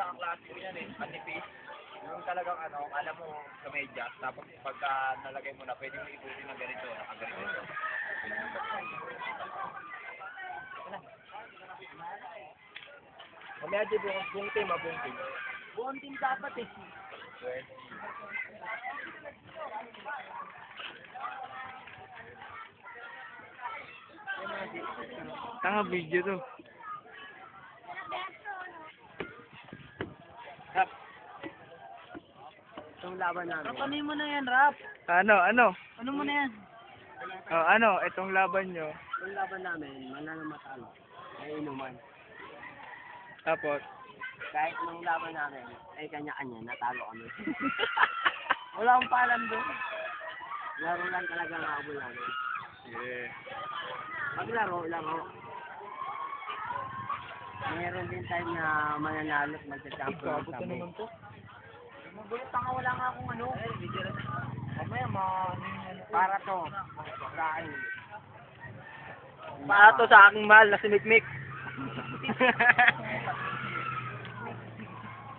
sa kaklase ko yan eh, manipis. Yung talagang ano, alam mo, sa medyas, tapos pagka nalagay mo na, pwede mo ikutin ng ganito, nakaganito. Mamaya di buong team, buong team. Buong team dapat eh. Tanga video to. Rap. Itong laban namin. Ano mo na yan, Rap? Ano? Ano mo na yan? Oh, itong laban nyo. Itong laban namin, manalo matalo. May inuman. Tapos, Kahit nung laban namin, ay kanya-kanya, natalo kami. Wala akong paalam doon. Laro lang talaga ang habol namin. yeah. Maglaro. Meron din time na mananalo at magsa-champion kami. to. Magulit pa nga, wala nga akong ano. Mamaya para to. Sa akin. Para to sa aking mahal na si Mikmik.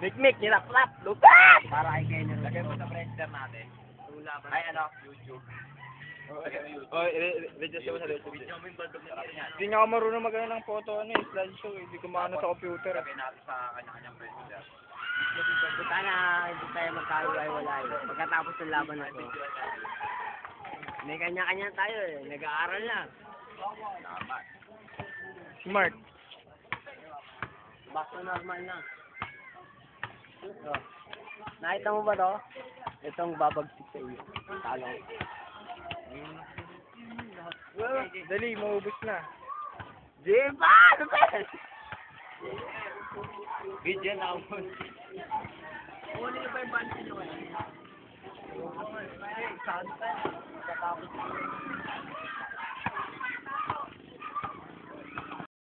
Mikmik, nilaklap, lupat! Para kay Kenner. Lagay mo sa friendster natin. Ay ano, YouTube. Oh, register mo sa YouTube. Video mo yung baldog na niya. Hindi niya ako marunong magano ng photo, slideshow. Hindi ko maano sa computer. Sabi natin sa kanya-kanyang friendster. Sana hindi tayo magkahiwalay. Pagkatapos ng laban na to. May kanya-kanya tayo eh. Nag-aaral na. Tama. Smart. Basta normal na. Oh. Nakita mo ba to? Itong babagsik sa iyo. Talong. Dali, maubos na. Diba? Video na ako. Uli ba yung bansin nyo? Saan tayo? Katapos